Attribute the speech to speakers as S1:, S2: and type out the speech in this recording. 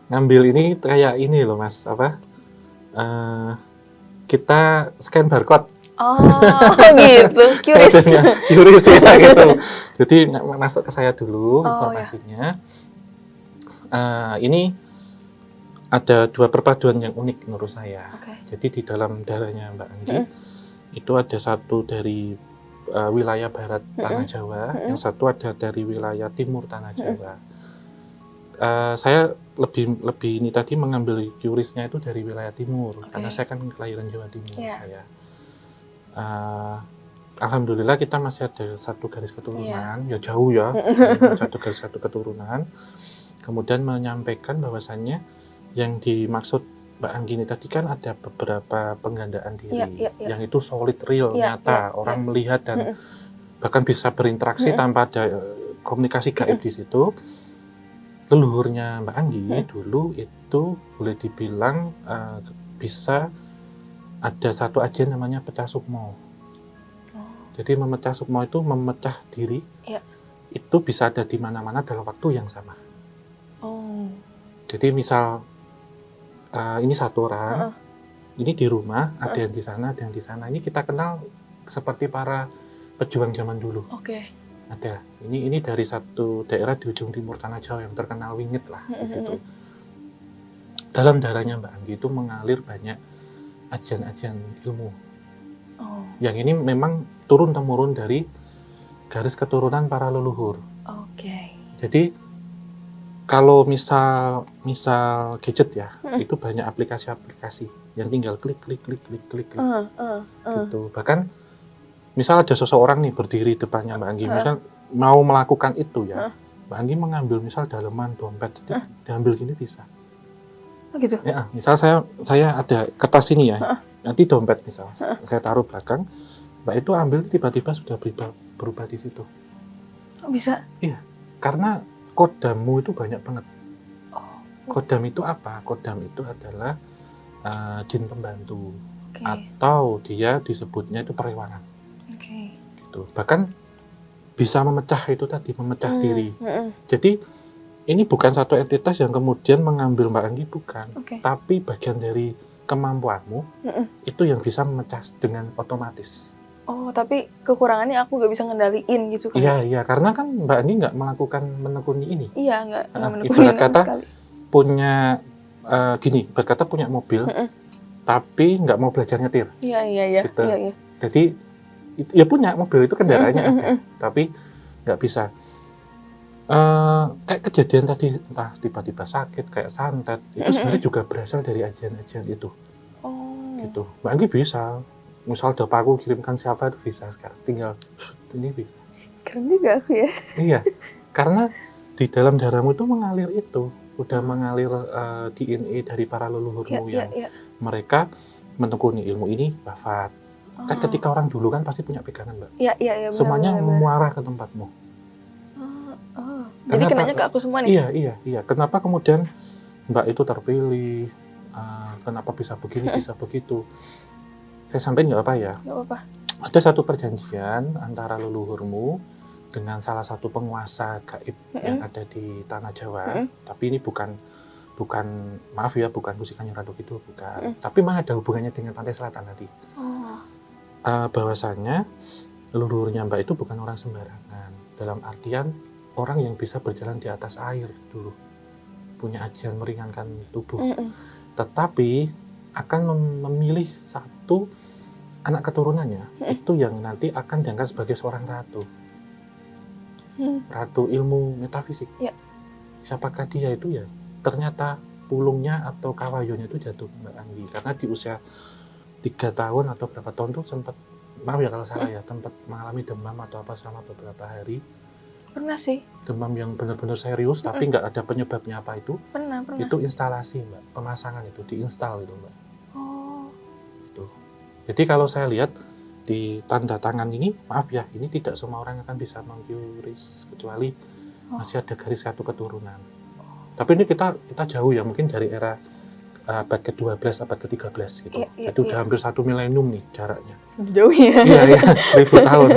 S1: ngambil ini kayak ini loh Mas, apa, kita scan barcode.
S2: Oh, gitu, QRIS.
S1: QRIS ya gitu. Jadi masuk ke saya dulu
S2: Oh,
S1: informasinya. Ini ada 2 perpaduan yang unik menurut saya. Jadi di dalam darahnya Mbak Anggi itu ada satu dari wilayah barat Tanah Jawa, yang satu ada dari wilayah timur Tanah Jawa. Saya lebih ini tadi mengambil QRIS-nya itu dari wilayah timur, karena saya kan kelahiran Jawa Timur saya. Alhamdulillah kita masih ada satu garis keturunan, ya jauh ya, satu keturunan. Kemudian menyampaikan bahwasannya yang dimaksud Mbak Anggi ini tadi kan ada beberapa penggandaan diri, yang itu solid, real, nyata, orang melihat dan bahkan bisa berinteraksi tanpa ada komunikasi gaib di situ. Leluhurnya Mbak Anggi dulu itu boleh dibilang bisa ada satu ajian namanya pecah sukmo. Jadi memecah sukmo itu memecah diri, itu bisa ada di mana-mana dalam waktu yang sama. Jadi misal ini satu orang, ini di rumah, ada yang di sana, ada yang di sana. Ini kita kenal seperti para pejuang zaman dulu. Ada. Ini dari satu daerah di ujung timur Tanah Jawa yang terkenal wingit lah di situ. Dalam darahnya Mbak Anggi itu mengalir banyak ajian-ajian ilmu. Yang ini memang turun-temurun dari garis keturunan para leluhur. Jadi kalau misal gadget ya, itu banyak aplikasi-aplikasi yang tinggal klik gitu. Bahkan misal ada seseorang nih berdiri depannya Mbak Anggi, misal mau melakukan itu ya, Mbak Anggi mengambil misal daleman dompet, diambil gini bisa.
S2: Gitu.
S1: Ya, misal saya ada kertas ini ya, nanti dompet misal, saya taruh belakang, Mbak itu ambil tiba-tiba sudah berubah di situ.
S2: Bisa?
S1: Iya, karena kodammu itu banyak banget. Kodam itu apa? Kodam itu adalah jin pembantu, atau dia disebutnya itu perewangan. Gitu. Bahkan bisa memecah itu tadi, memecah diri. Jadi ini bukan satu entitas yang kemudian mengambil Mbak Anggi, bukan. Tapi bagian dari kemampuanmu itu yang bisa memecah dengan otomatis.
S2: Tapi kekurangannya aku nggak bisa ngendaliin gitu kan?
S1: Iya, karena kan Mbak Anggi nggak menekuni ini.
S2: Iya, nggak menekuni
S1: ibarat kata
S2: sekali.
S1: Punya ibarat kata punya mobil, tapi nggak mau belajar nyetir.
S2: Iya.
S1: Gitu. Jadi ya punya mobil itu kendaraannya ada, tapi nggak bisa. Kayak kejadian tadi, entah tiba-tiba sakit, kayak santet, itu sebenarnya juga berasal dari ajian-ajian itu. Gitu. Mbak Anggi bisa, misal udah paku kirimkan siapa itu bisa sekarang, tinggal ini bisa.
S2: Keren juga aku ya.
S1: Iya, karena di dalam darahmu itu mengalir itu, udah mengalir DNA dari para leluhurmu yang mereka menekuni ilmu ini wafat. Kan ketika orang dulu kan pasti punya pegangan Mbak.
S2: Iya.
S1: Semuanya mengarah ke tempatmu.
S2: Jadi kenanya ke aku semua nih?
S1: Iya. Kenapa kemudian Mbak itu terpilih? Kenapa bisa begini, bisa begitu? Saya sampaikan nggak apa ya?
S2: Nggak apa-apa.
S1: Ada satu perjanjian antara leluhurmu dengan salah satu penguasa gaib yang ada di Tanah Jawa. Tapi ini bukan maaf ya, bukan musikannya Ratu Kidul, bukan. Tapi memang ada hubungannya dengan Pantai Selatan tadi. Bahwasannya leluhurnya Mbak itu bukan orang sembarangan. Dalam artian orang yang bisa berjalan di atas air dulu, punya ajian meringankan tubuh, tetapi akan memilih satu anak keturunannya itu yang nanti akan diangkat sebagai seorang ratu, ratu ilmu metafisik. Siapakah dia itu ya? Ternyata pulungnya atau kawayonya itu jatuh Mbak Anggi, karena di usia 3 tahun atau berapa tahun tuh sempat, maaf ya kalau salah ya, tempat mengalami demam atau apa selama beberapa hari.
S2: Pernah sih.
S1: Demam yang benar-benar serius, tapi nggak ada penyebabnya apa itu.
S2: Pernah.
S1: Itu instalasi Mbak, pemasangan itu, diinstal itu Mbak. Gitu. Jadi kalau saya lihat di tanda tangan ini, maaf ya, ini tidak semua orang akan bisa mengQRIS, kecuali masih ada garis satu keturunan. Tapi ini kita jauh ya, mungkin dari era abad ke-12, abad ke-13 gitu. Itu udah hampir 1 milenium nih jaraknya.
S2: Jauh ya?
S1: Iya, 1000 tahun.